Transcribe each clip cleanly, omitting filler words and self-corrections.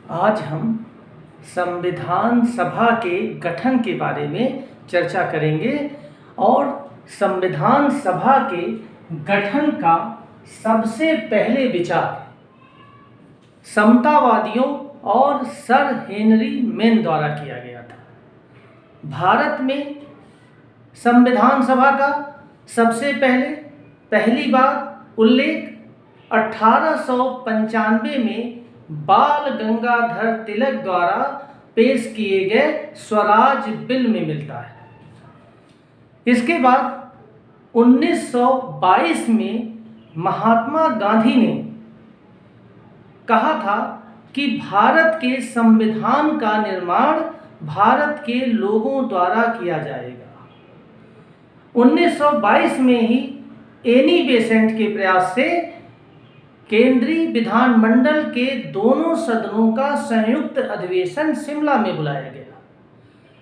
आज हम संविधान सभा के गठन के बारे में चर्चा करेंगे और संविधान सभा के गठन का सबसे पहले विचार समतावादियों और सर हेनरी मेन द्वारा किया गया था। भारत में संविधान सभा का सबसे पहली बार उल्लेख 1895 में बाल गंगाधर तिलक द्वारा पेश किए गए स्वराज बिल में मिलता है। इसके बाद 1922 में महात्मा गांधी ने कहा था कि भारत के संविधान का निर्माण भारत के लोगों द्वारा किया जाएगा। 1922 में ही एनी बेसेंट के प्रयास से केंद्रीय विधानमंडल के दोनों सदनों का संयुक्त अधिवेशन शिमला में बुलाया गया,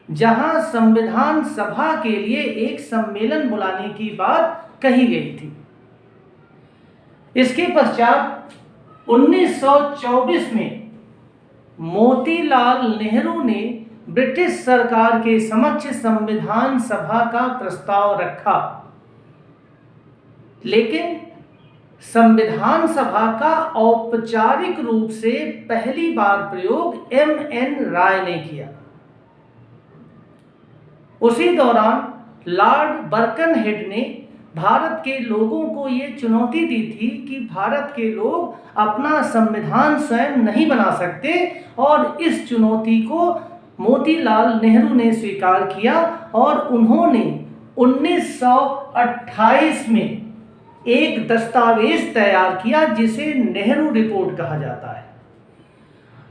जहां संविधान सभा के लिए एक सम्मेलन बुलाने की बात कही गई थी। इसके पश्चात 1924 में मोतीलाल नेहरू ने ब्रिटिश सरकार के समक्ष संविधान सभा का प्रस्ताव रखा, लेकिन संविधान सभा का औपचारिक रूप से पहली बार प्रयोग एम.एन. राय ने किया। उसी दौरान लॉर्ड बर्कनहेड ने भारत के लोगों को ये चुनौती दी थी कि भारत के लोग अपना संविधान स्वयं नहीं बना सकते, और इस चुनौती को मोतीलाल नेहरू ने स्वीकार किया और उन्होंने 1928 में एक दस्तावेज तैयार किया जिसे नेहरू रिपोर्ट कहा जाता है,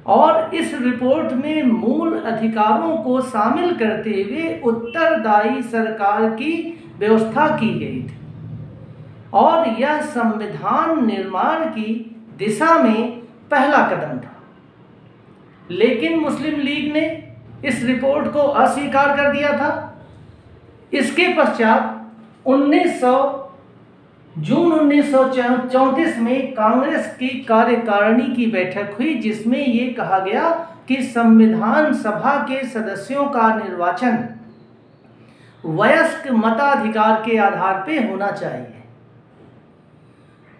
और इस रिपोर्ट में मूल अधिकारों को शामिल करते हुए उत्तरदायी सरकार की व्यवस्था की गई थी, और यह संविधान निर्माण की दिशा में पहला कदम था। लेकिन मुस्लिम लीग ने इस रिपोर्ट को अस्वीकार कर दिया था। इसके पश्चात जून 1934 में कांग्रेस की कार्यकारिणी की बैठक हुई, जिसमें ये कहा गया कि संविधान सभा के सदस्यों का निर्वाचन वयस्क मताधिकार के आधार पर होना चाहिए।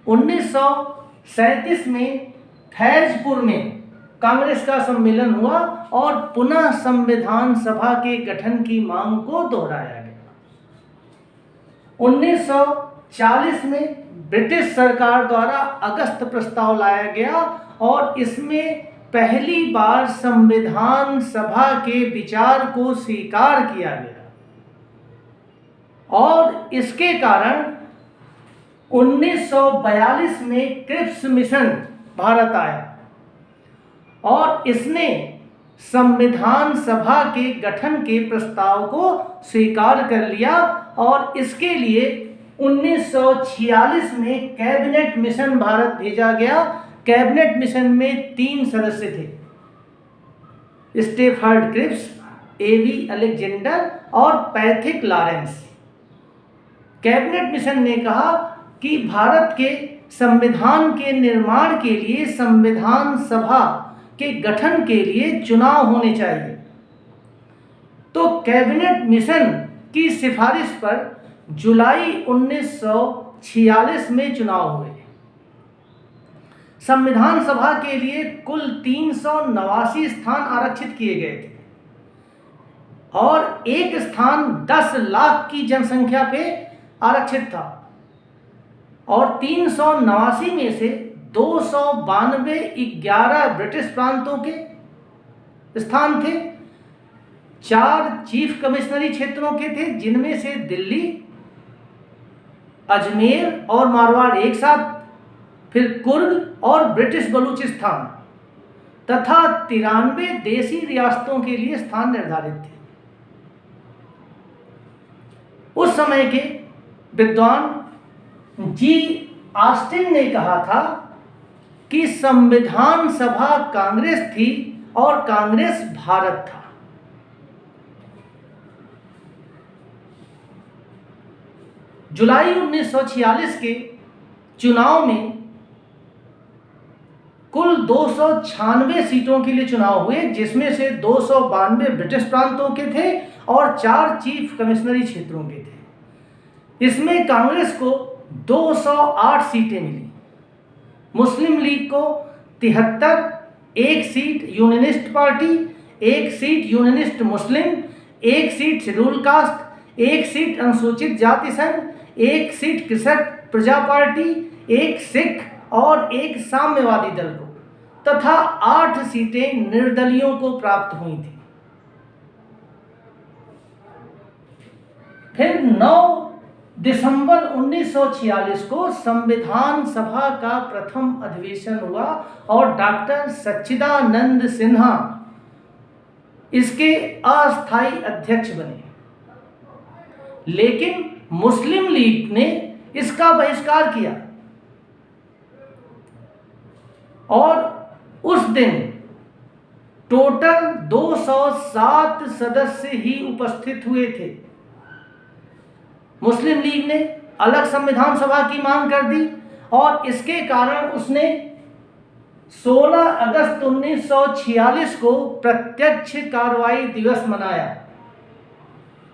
1937 में फैजपुर में कांग्रेस का सम्मेलन हुआ और पुनः संविधान सभा के गठन की मांग को दोहराया गया। 1940 में ब्रिटिश सरकार द्वारा अगस्त प्रस्ताव लाया गया और इसमें पहली बार संविधान सभा के विचार को स्वीकार किया गया, और इसके कारण 1942 में क्रिप्स मिशन भारत आया और इसने संविधान सभा के गठन के प्रस्ताव को स्वीकार कर लिया, और इसके लिए 1946 में कैबिनेट मिशन भारत भेजा गया। कैबिनेट मिशन में 3 सदस्य थे, स्टेफर्ड क्रिप्स, ए.वी. अलेक्जेंडर और पैथिक लॉरेंस। कैबिनेट मिशन ने कहा कि भारत के संविधान के निर्माण के लिए संविधान सभा के गठन के लिए चुनाव होने चाहिए। तो कैबिनेट मिशन की सिफारिश पर जुलाई 1946 में चुनाव हुए। संविधान सभा के लिए कुल 389 स्थान आरक्षित किए गए थे, और एक स्थान 10 लाख की जनसंख्या पे आरक्षित था, और 389 में से 292 11 ब्रिटिश प्रांतों के स्थान थे, 4 चीफ कमिश्नरी क्षेत्रों के थे, जिनमें से दिल्ली, अजमेर और मारवाड़ एक साथ, फिर कुर्ग और ब्रिटिश बलूचिस्तान, तथा 93 देसी रियासतों के लिए स्थान निर्धारित थे। उस समय के विद्वान जी ऑस्टिन ने कहा था कि संविधान सभा कांग्रेस थी और कांग्रेस भारत था। जुलाई 1946 के चुनाव में कुल 296 सीटों के लिए चुनाव हुए, जिसमें से 292 ब्रिटिश प्रांतों के थे और 4 चीफ कमिश्नरी क्षेत्रों के थे। इसमें कांग्रेस को 208 सीटें मिली, मुस्लिम लीग को 73, 1 seat Unionist party, 1 seat Unionist Muslim, 1 seat scheduled caste, 1 seat अनुसूचित जाति संघ, 1 सीट कृषक प्रजा पार्टी, 1 सिख और 1 साम्यवादी दल को तथा 8 सीटें निर्दलियों को प्राप्त हुई थी। फिर 9 दिसंबर 1946 को संविधान सभा का प्रथम अधिवेशन हुआ और डॉक्टर सच्चिदानंद सिन्हा इसके अस्थायी अध्यक्ष बने, लेकिन मुस्लिम लीग ने इसका बहिष्कार किया और उस दिन टोटल 207 सदस्य ही उपस्थित हुए थे। मुस्लिम लीग ने अलग संविधान सभा की मांग कर दी और इसके कारण उसने 16 अगस्त 1946 को प्रत्यक्ष कार्रवाई दिवस मनाया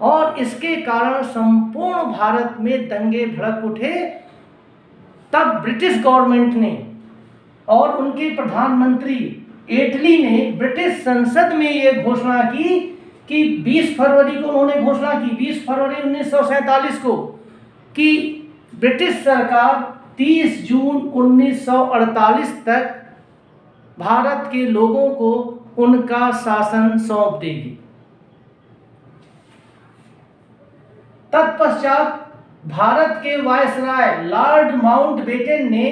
और इसके कारण संपूर्ण भारत में दंगे भड़क उठे। तब ब्रिटिश गवर्नमेंट ने और उनके प्रधानमंत्री एटली ने ब्रिटिश संसद में यह घोषणा की कि 20 फरवरी को उन्होंने घोषणा की, 20 फरवरी 1947 को, कि ब्रिटिश सरकार 30 जून 1948 तक भारत के लोगों को उनका शासन सौंप देगी। तत्पश्चात भारत के वायसराय लॉर्ड माउंटबेटन ने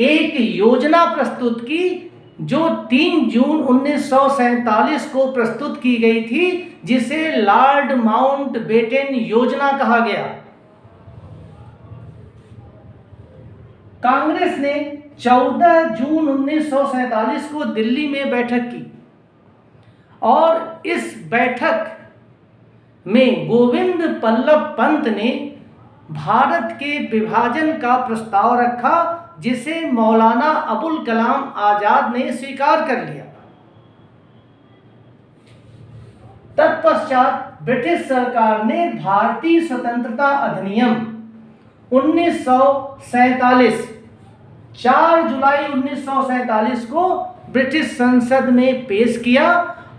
एक योजना प्रस्तुत की जो 3 जून 1947 को प्रस्तुत की गई थी, जिसे लॉर्ड माउंटबेटन योजना कहा गया। कांग्रेस ने 14 जून 1947 को दिल्ली में बैठक की और इस बैठक में गोविंद बल्लभ पंत ने भारत के विभाजन का प्रस्ताव रखा, जिसे मौलाना अबुल कलाम आजाद ने स्वीकार कर लिया। तत्पश्चात ब्रिटिश सरकार ने भारतीय स्वतंत्रता अधिनियम 1947 4 जुलाई 1947 को ब्रिटिश संसद में पेश किया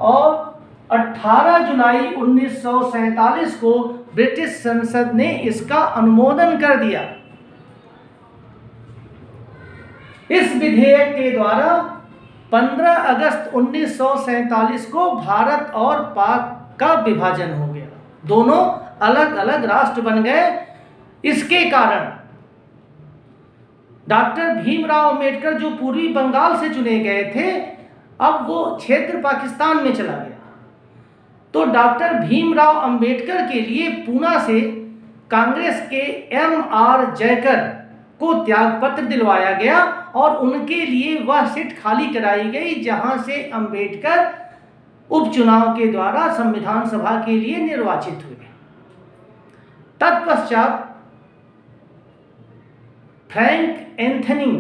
और 18 जुलाई 1947 को ब्रिटिश संसद ने इसका अनुमोदन कर दिया। इस विधेयक के द्वारा 15 अगस्त 1947 को भारत और पाक का विभाजन हो गया, दोनों अलग अलग राष्ट्र बन गए। इसके कारण डॉक्टर भीमराव अंबेडकर जो पूर्वी बंगाल से चुने गए थे, अब वो क्षेत्र पाकिस्तान में चला गया। तो डॉक्टर भीमराव अंबेडकर के लिए पूना से कांग्रेस के M.R. जयकर को त्यागपत्र दिलवाया गया और उनके लिए वह सीट खाली कराई गई जहां से अंबेडकर उपचुनाव के द्वारा संविधान सभा के लिए निर्वाचित हुए। तत्पश्चात फ्रैंक एंथनी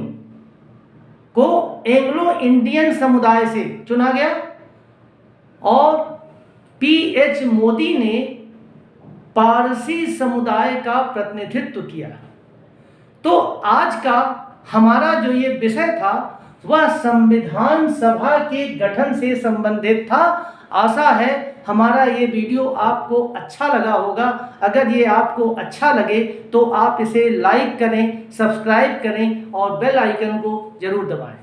को एंग्लो इंडियन समुदाय से चुना गया और P.H. मोदी ने पारसी समुदाय का प्रतिनिधित्व किया। तो आज का हमारा जो ये विषय था वह संविधान सभा के गठन से संबंधित था। आशा है हमारा ये वीडियो आपको अच्छा लगा होगा। अगर ये आपको अच्छा लगे तो आप इसे लाइक करें, सब्सक्राइब करें और बेल आइकन को जरूर दबाएं।